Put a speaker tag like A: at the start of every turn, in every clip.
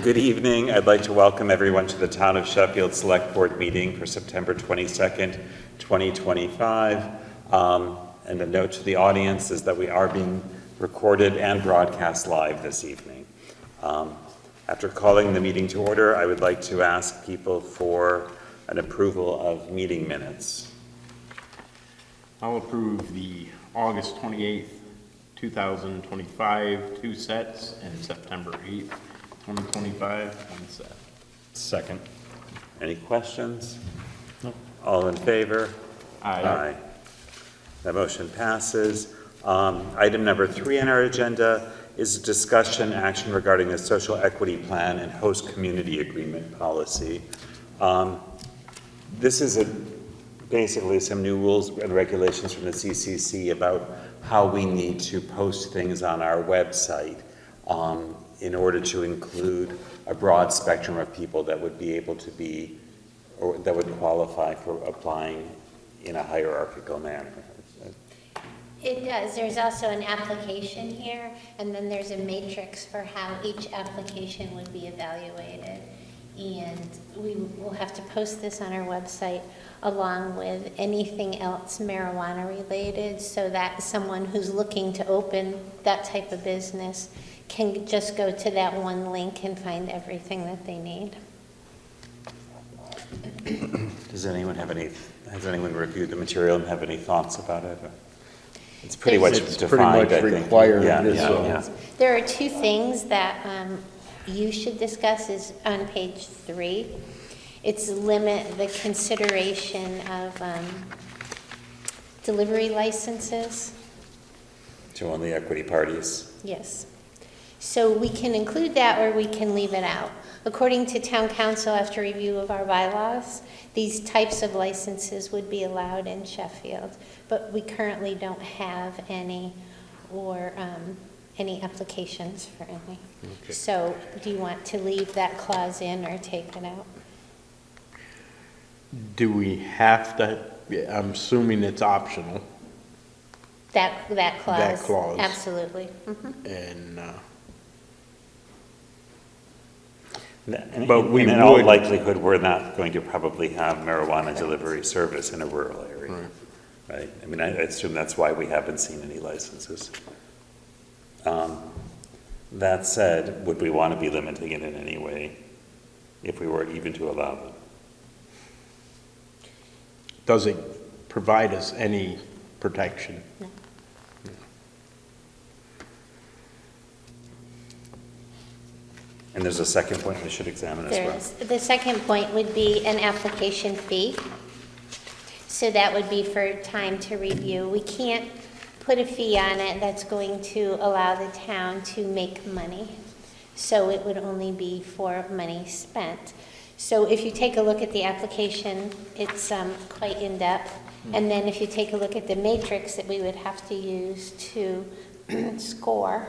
A: Good evening. I'd like to welcome everyone to the Town of Sheffield Select meeting for September 22nd, 2025. And a note to the audience is that we are being recorded and broadcast live this evening. After calling the meeting to order, I would like to ask people for an approval of meeting minutes.
B: I'll approve the August 28th, 2025, 2 sets, and September 8th, 2025, 1 set.
C: Second.
A: Any questions?
C: No.
A: All in favor?
B: Aye.
A: That motion passes. Item number 3 on our agenda is a discussion action regarding the social equity plan and host community agreement policy. This is basically some new rules and regulations from the CCC about how we need to post things on our website in order to include a broad spectrum of people that would be able to be, or that would qualify for applying in a hierarchical manner.
D: It does. There's also an application here, and then there's a matrix for how each application would be evaluated. And we will have to post this on our website along with anything else marijuana related, so that someone who's looking to open that type of business can just go to that one link and find everything that they need.
A: Does anyone have any, has anyone reviewed the material and have any thoughts about it? It's pretty much
B: It's
A: defined,
B: pretty much
A: I think.
B: required,
A: Yeah,
B: so.
A: yeah.
D: There are two things that you should discuss is on page 3. It's limit the consideration of delivery licenses.
A: To only equity parties.
D: Yes. So we can include that or we can leave it out. According to town council, after review of our bylaws, these types of licenses would be allowed in Sheffield, but we currently don't have any or any applications for any.
B: Okay.
D: So do you want to leave that clause in or take it out?
B: Do we have to, I'm assuming it's optional,
D: That clause?
B: That clause.
D: Absolutely. Mhm.
B: and,
A: And
B: But we
A: in all
B: would-
A: likelihood, we're not going to probably have marijuana delivery service in a rural area.
B: Right.
A: Right? I mean, I assume that's why we haven't seen any licenses. That said, would we want to be limiting it in any way if we were even to allow them?
B: does it provide us any protection?
D: No.
A: And there's a second point we should examine as
D: There
A: well.
D: is. The second point would be an application fee. So that would be for time to review. We can't put a fee on it that's going to allow the town to make money. So it would only be for money spent. So if you take a look at the application, it's quite in-depth. And then if you take a look at the matrix that we would have to use to score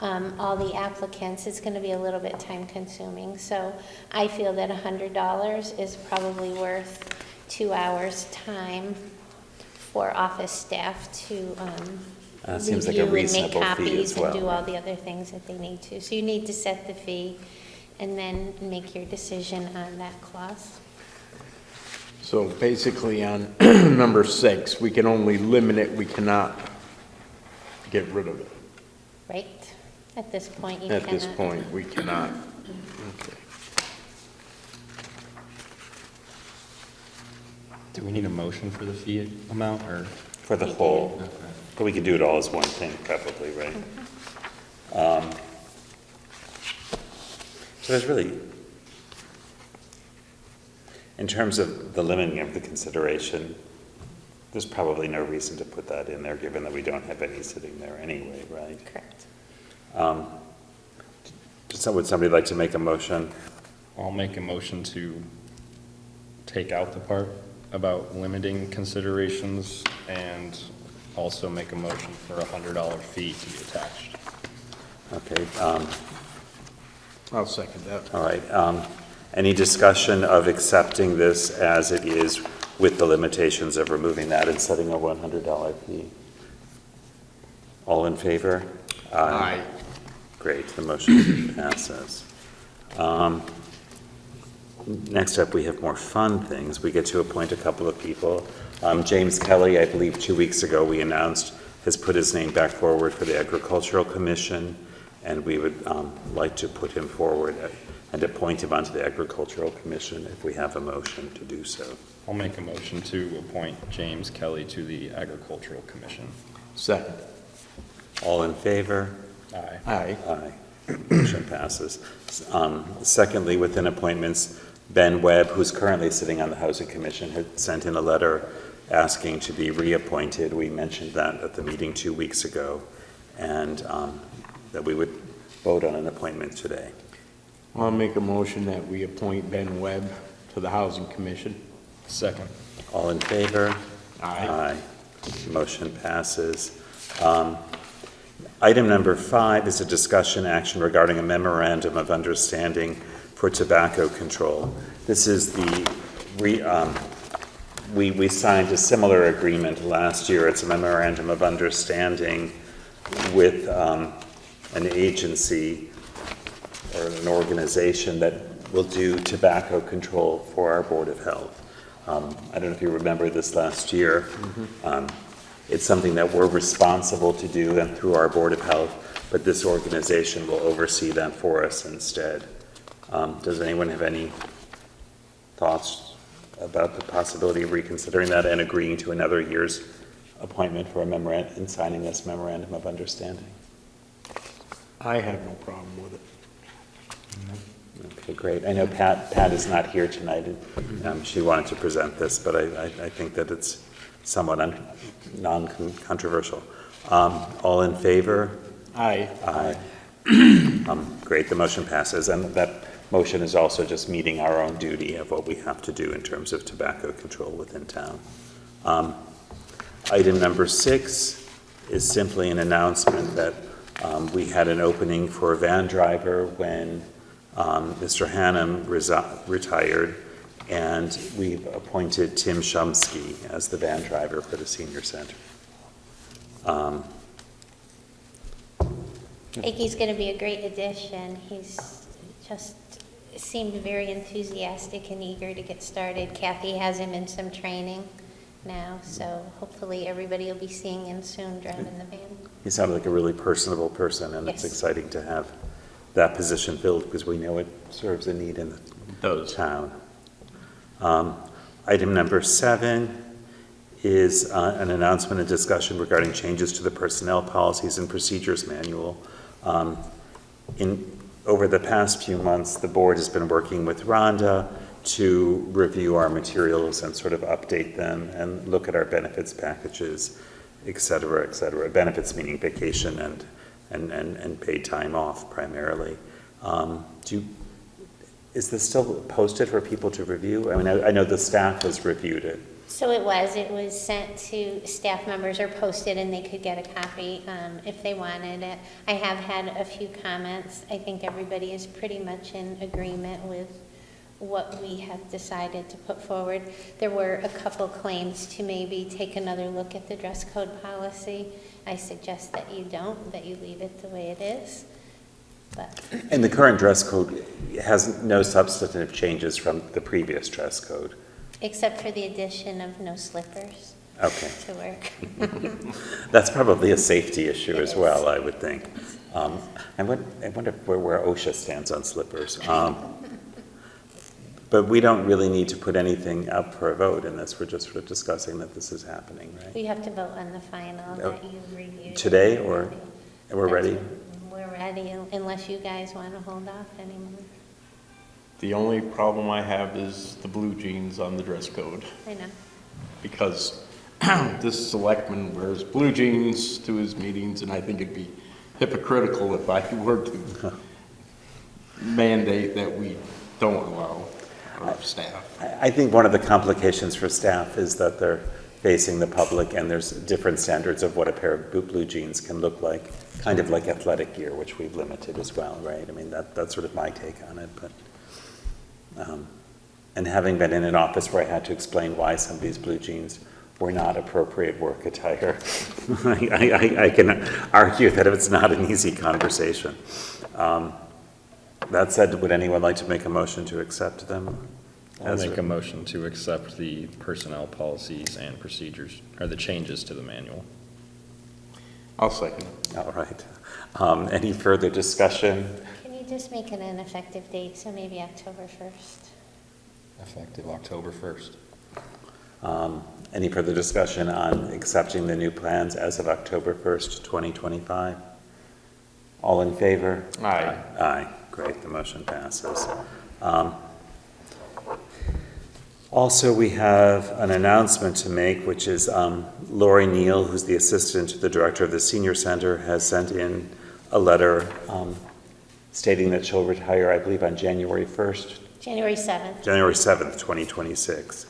D: all the applicants, it's going to be a little bit time consuming. So I feel that $100 is probably worth 2 hours time for office staff to
A: Seems like a
D: review and make
A: reasonable fee
D: copies
A: as well.
D: and do all the other things that they need to. So you need to set the fee and then make your decision on that clause.
B: So basically on number 6, we can only limit it, we cannot get rid of it.
D: Right? At this point, you
B: At
D: cannot.
B: this point, we cannot. Okay.
C: Do we need a motion for the fee amount, or?
A: For the
D: We do.
A: whole,
C: Okay.
A: but we could do it all as one thing probably, right? So there's really, in terms of the limiting of the consideration, there's probably no reason to put that in there, given that we don't have any sitting there anyway, right?
D: Correct.
A: Would somebody like to make a motion?
C: I'll make a motion to take out the part about limiting considerations and also make a motion for a $100 fee to be attached.
A: Okay,
B: I'll second that.
A: all right. Any discussion of accepting this as it is with the limitations of removing that and setting a $100 fee? All in favor?
B: Aye.
A: Great, the motion passes. Next up, we have more fun things. We get to appoint a couple of people. James Kelly, I believe 2 weeks ago, we announced, has put his name back forward for the Agricultural Commission, and we would like to put him forward and appoint him onto the Agricultural Commission if we have a motion to do so.
C: I'll make a motion to appoint James Kelly to the Agricultural Commission.
B: Second.
A: All in favor?
C: Aye.
B: Aye.
A: Aye. Motion passes. Secondly, within appointments, Ben Webb, who's currently sitting on the Housing Commission, had sent in a letter asking to be reappointed. We mentioned that at the meeting 2 weeks ago, and that we would vote on an appointment today.
B: I'll make a motion that we appoint Ben Webb to the Housing Commission.
C: Second.
A: All in favor?
B: Aye.
A: Motion passes. Item number 5 is a discussion action regarding a memorandum of understanding for tobacco control. This is we signed a similar agreement last year. It's a memorandum of understanding with an agency or an organization that will do tobacco control for our Board of Health. I don't know if you remember this last year. It's something that we're responsible to do and through our Board of Health, but this organization will oversee that for us instead. Does anyone have any thoughts about the possibility of reconsidering that and agreeing to another year's appointment for a memorandum and signing this memorandum of understanding?
B: I have no problem with it.
A: Okay, great. I know Pat is not here tonight, and she wanted to present this, but I think that it's somewhat non-controversial. All in favor?
B: Aye.
A: Aye. Great, the motion passes, and that motion is also just meeting our own duty of what we have to do in terms of tobacco control within town. Item number 6 is simply an announcement that we had an opening for a van driver when Mr. Hannum retired, and we've appointed Tim Shumsky as the van driver for the senior center.
D: I think he's going to be a great addition. He's just seemed very enthusiastic and eager to get started. Kathy has him in some training now, so hopefully everybody will be seeing him soon driving the van.
A: He sounded like a really personable person, and it's
D: Yes.
A: exciting to have that position filled because we know it serves a need in the town. Item number 7 is an announcement and discussion regarding changes to the Personnel Policies and Procedures Manual. Over the past few months, the board has been working with Rhonda to review our materials and sort of update them and look at our benefits packages, et cetera, et cetera. Benefits meaning vacation and paid time off primarily. Is this still posted for people to review? I mean, I know the staff has reviewed it.
D: So it was sent to staff members or posted, and they could get a copy if they wanted it. I have had a few comments. I think everybody is pretty much in agreement with what we have decided to put forward. There were a couple claims to maybe take another look at the dress code policy. I suggest that you don't, that you leave it the way it is. But
A: And the current dress code has no substantive changes from the previous dress code.
D: except for the addition of no slippers
A: Okay.
D: to work.
A: That's probably a safety issue
D: It
A: as
D: is.
A: well, I would think. I wonder where OSHA stands on slippers. But we don't really need to put anything up for a vote in this. We're just sort of discussing that this is happening, right?
D: We have to vote on the final that you reviewed.
A: Today, or we're ready?
D: We're ready, unless you guys want to hold off anymore.
B: The only problem I have is the blue jeans on the dress code,
D: I know.
B: because this selectman wears blue jeans to his meetings, and I think it'd be hypocritical if I were to mandate that we don't allow our staff.
A: I think one of the complications for staff is that they're facing the public, and there's different standards of what a pair of blue jeans can look like, kind of like athletic gear, which we've limited as well, right? I mean, that's sort of my take on it, but, and having been in an office where I had to explain why some of these blue jeans were not appropriate work attire, I can argue that it's not an easy conversation. That said, would anyone like to make a motion to accept them?
C: I'll
A: as
C: make a
A: written?
C: motion to accept the personnel policies and procedures, or the changes to the manual.
B: I'll second.
A: All right. Any further discussion?
D: Can you just make it an effective date, so maybe October 1st?
C: Effective October 1st.
A: Any further discussion on accepting the new plans as of October 1st, 2025? All in favor?
B: Aye.
A: Aye, great, the motion passes. Also, we have an announcement to make, which is Lori Neal, who's the assistant to the director of the senior center, has sent in a letter stating that she'll retire, I believe, on January 1st,
D: January 7th.
A: January 7th, 2026.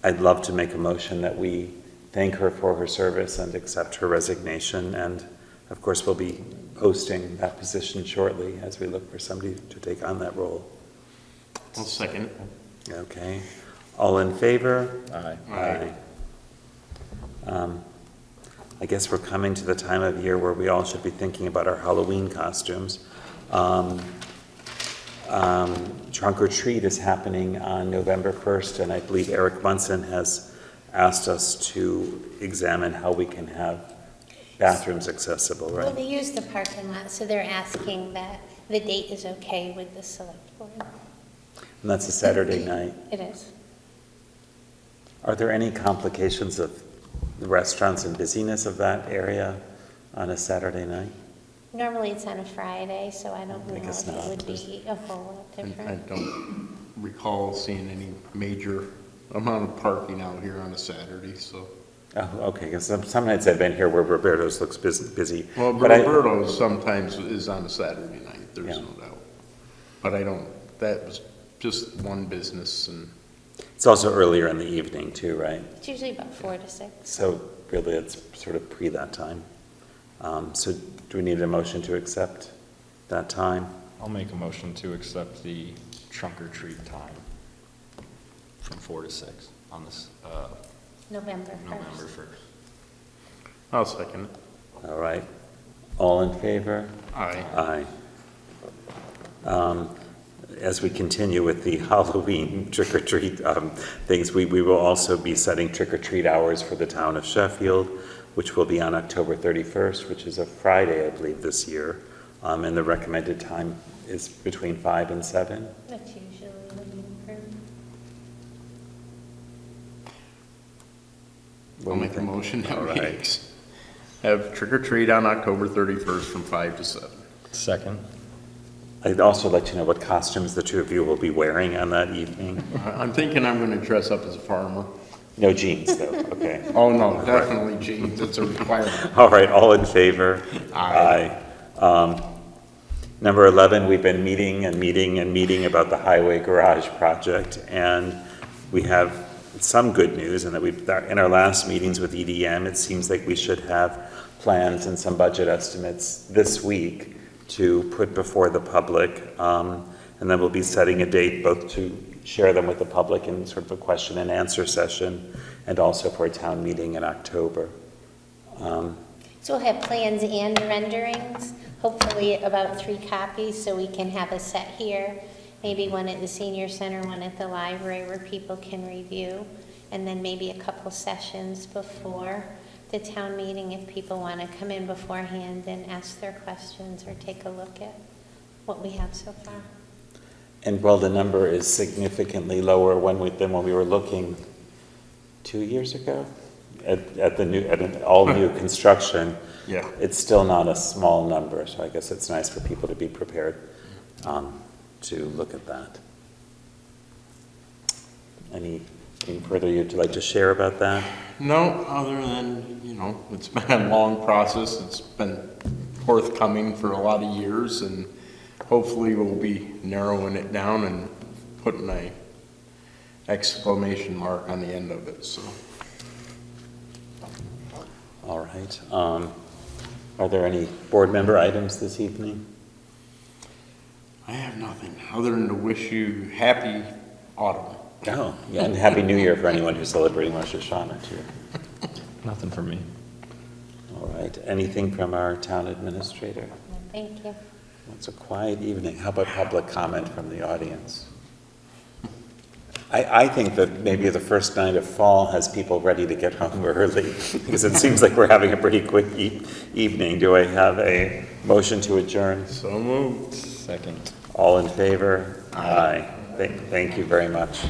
A: I'd love to make a motion that we thank her for her service and accept her resignation. And of course, we'll be posting that position shortly as we look for somebody to take on that role.
B: I'll second.
A: Okay. All in favor?
C: Aye.
B: Aye.
A: I guess we're coming to the time of year where we all should be thinking about our Halloween costumes. Trunk or Treat is happening on November 1st, and I believe Eric Munson has asked us to examine how we can have bathrooms accessible,
D: Well,
A: right?
D: they use the parking lot, so they're asking that the date is okay with the select board.
A: And that's a Saturday night.
D: It is.
A: Are there any complications of the restaurants and busyness of that area on a Saturday night?
D: Normally it's on a Friday, so I don't know
A: I guess
D: if it
A: not.
D: would be a whole lot
B: I
D: different.
B: don't recall seeing any major amount of parking out here on a Saturday, so.
A: Oh, okay, because some nights I've been here where Roberto's looks busy.
B: Well,
A: But I-
B: Roberto's sometimes is on a Saturday night, there's
A: Yeah.
B: no doubt. But I don't, that was just one business and,
A: It's also earlier in the evening too, right?
D: It's usually about 4 to 6.
A: So really it's sort of pre that time. So do we need a motion to accept that time?
C: I'll make a motion to accept the trunk or treat time from 4 to 6 on this,
D: November 1st.
C: November 1st.
B: I'll second.
A: All right. All in favor?
B: Aye.
A: Aye. As we continue with the Halloween trick-or-treat things, we will also be setting trick-or-treat hours for the town of Sheffield, which will be on October 31st, which is a Friday, I believe, this year. And the recommended time is between 5 and 7.
D: That's usually the meeting room.
B: I'll make a motion
A: All
B: that we
A: right.
B: have trick or treat on October 31st from 5 to 7.
C: Second.
A: I'd also like to know what costumes the two of you will be wearing on that evening.
B: I'm thinking I'm gonna dress up as a farmer.
A: No jeans, though, okay.
B: Oh, no, definitely jeans, it's a requirement.
A: All right, all in favor?
B: Aye.
A: Aye. Number 11, we've been meeting about the highway garage project, and we have some good news in that in our last meetings with EDM, it seems like we should have plans and some budget estimates this week to put before the public, and then we'll be setting a date both to share them with the public in sort of a question and answer session, and also for a town meeting in October.
D: So we'll have plans and renderings, hopefully about 3 copies, so we can have a set here, maybe one at the senior center, one at the library where people can review, and then maybe a couple sessions before the town meeting if people want to come in beforehand and ask their questions or take a look at what we have so far.
A: And while the number is significantly lower than when we were looking 2 years ago at an all-new construction,
B: Yeah.
A: it's still not a small number, so I guess it's nice for people to be prepared to look at that. Anything further you'd like to share about that?
B: No, other than, it's been a long process, it's been forthcoming for a lot of years, and hopefully we'll be narrowing it down and putting a exclamation mark on the end of it, so.
A: All right. Are there any board member items this evening?
B: I have nothing, other than to wish you happy autumn.
A: Oh, yeah, and Happy New Year for anyone who's celebrating Rosh Hashanah, too.
C: Nothing for me.
A: All right. Anything from our town administrator?
D: Thank you.
A: It's a quiet evening. How about public comment from the audience? I think that maybe the first night of fall has people ready to get home early, because it seems like we're having a pretty quick evening. Do I have a motion to adjourn?
B: So moved.
C: Second.
A: All in favor? Aye. Thank you very much.